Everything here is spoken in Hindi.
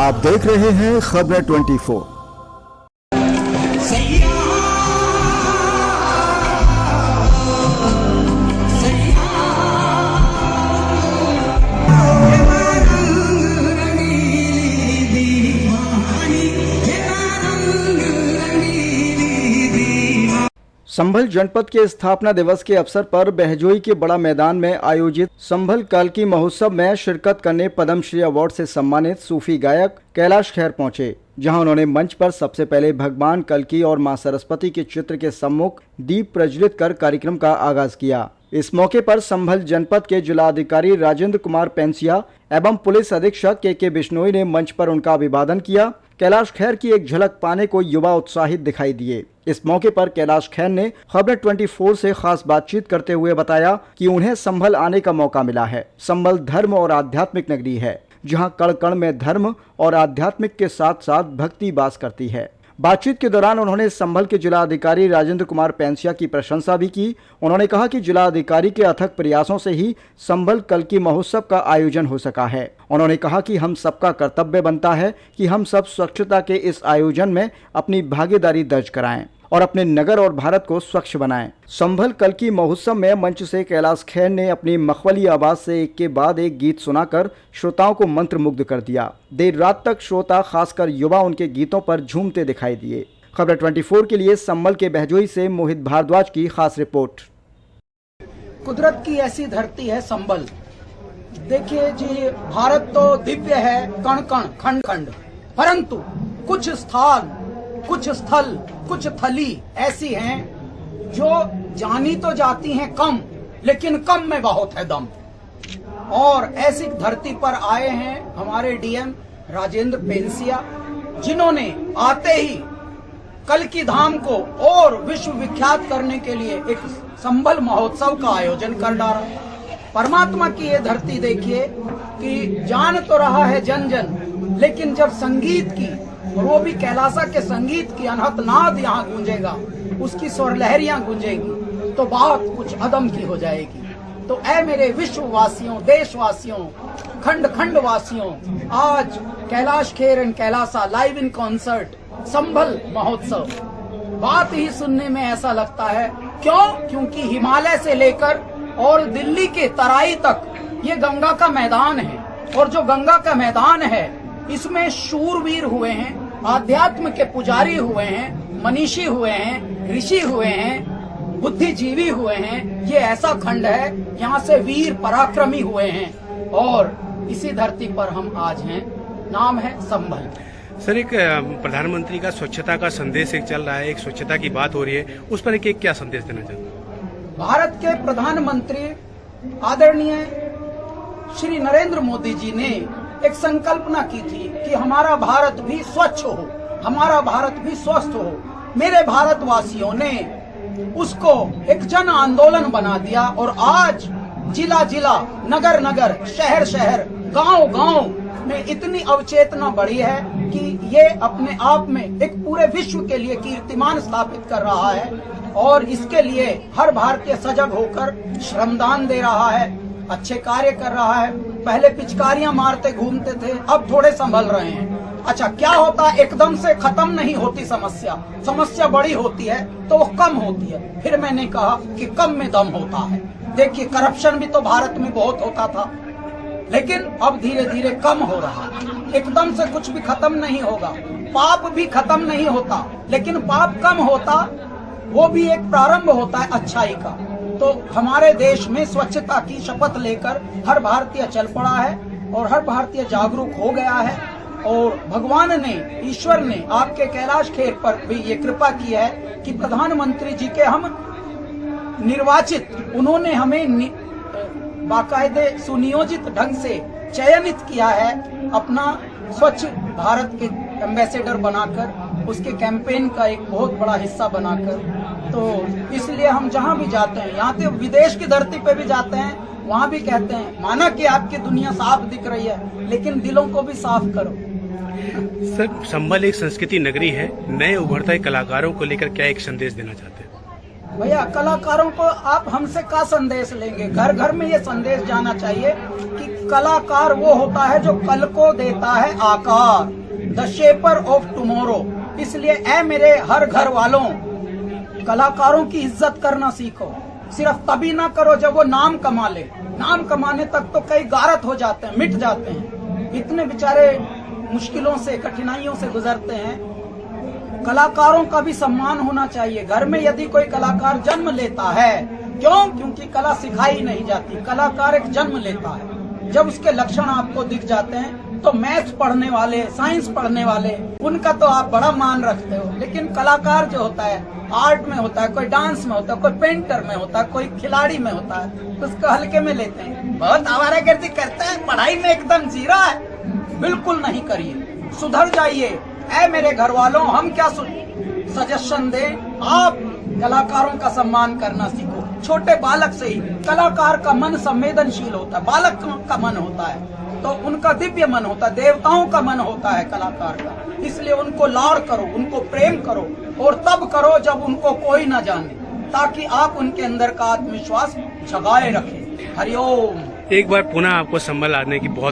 आप देख रहे हैं खबरें 24। संभल जनपद के स्थापना दिवस के अवसर पर बहजोई के बड़ा मैदान में आयोजित संभल कल्की महोत्सव में शिरकत करने पद्मश्री अवार्ड से सम्मानित सूफी गायक कैलाश खेर पहुंचे, जहां उन्होंने मंच पर सबसे पहले भगवान कल्की और मां सरस्वती के चित्र के सम्मुख दीप प्रज्वलित कर कार्यक्रम का आगाज किया। इस मौके पर संभल जनपद के जिलाधिकारी राजेंद्र कुमार पेंसिया एवं पुलिस अधीक्षक के बिश्नोई ने मंच पर उनका अभिवादन किया। कैलाश खेर की एक झलक पाने को युवा उत्साहित दिखाई दिए। इस मौके पर कैलाश खेर ने खबरें 24 से खास बातचीत करते हुए बताया कि उन्हें संभल आने का मौका मिला है। संभल धर्म और आध्यात्मिक नगरी है, जहां कण कण में धर्म और आध्यात्मिक के साथ साथ भक्ति वास करती है। बातचीत के दौरान उन्होंने संभल के जिलाधिकारी राजेंद्र कुमार पेंसिया की प्रशंसा भी की। उन्होंने कहा कि जिलाधिकारी के अथक प्रयासों से ही संभल कल्की महोत्सव का आयोजन हो सका है। उन्होंने कहा कि हम सबका कर्तव्य बनता है कि हम सब स्वच्छता के इस आयोजन में अपनी भागीदारी दर्ज कराएं और अपने नगर और भारत को स्वच्छ बनाएं। संभल कल्की महोत्सव में मंच से कैलाश खेर ने अपनी मखमली आवाज से एक के बाद एक गीत सुनाकर श्रोताओं को मंत्रमुग्ध कर दिया। देर रात तक श्रोता, खासकर युवा, उनके गीतों पर झूमते दिखाई दिए। खबर 24 के लिए संभल के बहजोई से मोहित भारद्वाज की खास रिपोर्ट। कुदरत की ऐसी धरती है संभल। देखिए जी, भारत तो दिव्य है, कण कण खंड खंड, परंतु कुछ स्थल कुछ थली ऐसी हैं जो जानी तो जाती हैं कम, लेकिन कम में बहुत है दम। और ऐसी धरती पर आए हैं हमारे डीएम राजेंद्र पेंसिया, जिन्होंने आते ही कल्की धाम को और विश्व विख्यात करने के लिए एक संभल महोत्सव का आयोजन कर डाला। परमात्मा की ये धरती देखिए कि जान तो रहा है जन जन, लेकिन जब संगीत की, और वो भी कैलासा के संगीत की अनहद नाद यहाँ गूंजेगा, उसकी स्वर लहरियां गूंजेगी, तो बात कुछ अदम की हो जाएगी। तो ऐ मेरे विश्ववासियों, देशवासियों, खंड खंड वासियों, आज Kailash Kher and Kailasa live in concert Sambhal Mahotsav. बात ही सुनने में ऐसा लगता है, क्योंकि हिमालय से लेकर और दिल्ली के तराई तक ये गंगा का मैदान है, और जो गंगा का मैदान है इसमें शूरवीर हुए हैं, आध्यात्म के पुजारी हुए हैं, मनीषी हुए हैं, ऋषि हुए हैं, बुद्धिजीवी हुए हैं। ये ऐसा खंड है, यहाँ से वीर पराक्रमी हुए हैं, और इसी धरती पर हम आज हैं। नाम है संभल। सर, एक प्रधानमंत्री का स्वच्छता का संदेश एक चल रहा है, एक स्वच्छता की बात हो रही है, उस पर एक क्या संदेश देना चाहते हैं? भारत के प्रधानमंत्री आदरणीय श्री नरेंद्र मोदी जी ने एक संकल्पना की थी कि हमारा भारत भी स्वच्छ हो, हमारा भारत भी स्वस्थ हो। मेरे भारतवासियों ने उसको एक जन आंदोलन बना दिया, और आज जिला जिला, नगर नगर, शहर शहर, गांव गांव में इतनी अवचेतना बढ़ी है कि ये अपने आप में एक पूरे विश्व के लिए कीर्तिमान स्थापित कर रहा है। और इसके लिए हर भारतीय सजग होकर श्रमदान दे रहा है, अच्छे कार्य कर रहा है। पहले पिचकारियां मारते घूमते थे, अब थोड़े संभल रहे हैं। अच्छा, क्या होता, एकदम से खत्म नहीं होती समस्या बड़ी होती है तो वो कम होती है। फिर मैंने कहा कि कम में दम होता है। देखिए, करप्शन भी तो भारत में बहुत होता था, लेकिन अब धीरे धीरे कम हो रहा है। एकदम से कुछ भी खत्म नहीं होगा, पाप भी खत्म नहीं होता, लेकिन पाप कम होता, वो भी एक प्रारंभ होता है अच्छाई का। तो हमारे देश में स्वच्छता की शपथ लेकर हर भारतीय चल पड़ा है, और हर भारतीय जागरूक हो गया है। और भगवान ने, ईश्वर ने आपके कैलाश खेर पर भी ये कृपा की है कि प्रधानमंत्री जी के हम निर्वाचित, उन्होंने हमें बाकायदे सुनियोजित ढंग से चयनित किया है अपना स्वच्छ भारत के एम्बेसडर बनाकर, उसके कैंपेन का एक बहुत बड़ा हिस्सा बनाकर। तो इसलिए हम जहाँ भी जाते हैं, यहाँ तो विदेश की धरती पे भी जाते हैं, वहाँ भी कहते हैं, माना कि आपकी दुनिया साफ दिख रही है, लेकिन दिलों को भी साफ करो। सर, संभल एक संस्कृति नगरी है, नए उभरते कलाकारों को लेकर क्या एक संदेश देना चाहते हैं? भैया कलाकारों को आप हमसे क्या संदेश लेंगे? घर घर में ये संदेश जाना चाहिए कि कलाकार वो होता है जो कल को देता है आकार, द शेपर ऑफ टुमारो। इसलिए ऐ मेरे हर घर वालों, कलाकारों की इज्जत करना सीखो। सिर्फ तभी ना करो जब वो नाम कमा ले। नाम कमाने तक तो कई गारत हो जाते हैं, मिट जाते हैं, इतने बेचारे मुश्किलों से, कठिनाइयों से गुजरते हैं। कलाकारों का भी सम्मान होना चाहिए। घर में यदि कोई कलाकार जन्म लेता है, क्योंकि कला सिखाई नहीं जाती, कलाकार एक जन्म लेता है। जब उसके लक्षण आपको दिख जाते हैं तो मैथ्स पढ़ने वाले, साइंस पढ़ने वाले, उनका तो आप बड़ा मान रखते हो, लेकिन कलाकार जो होता है, आर्ट में होता है, कोई डांस में होता है, कोई पेंटर में होता है, कोई खिलाड़ी में होता है, उसको हल्के में लेते हैं। बहुत आवारागर्दी करता है, पढ़ाई में एकदम जीरा है। बिल्कुल नहीं करिए, सुधर जाइए। ऐ मेरे घर वालों, हम क्या सजेशन दें? आप कलाकारों का सम्मान करना सीखो। छोटे बालक से ही कलाकार का मन संवेदनशील होता है, बालक का मन होता है तो उनका दिव्य मन होता है, देवताओं का मन होता है कलाकार का। इसलिए उनको लाड़ करो, उनको प्रेम करो, और तब करो जब उनको कोई ना जाने, ताकि आप उनके अंदर का आत्मविश्वास जगाए रखें। हरिओम। एक बार पुनः आपको संभल आने की बहुत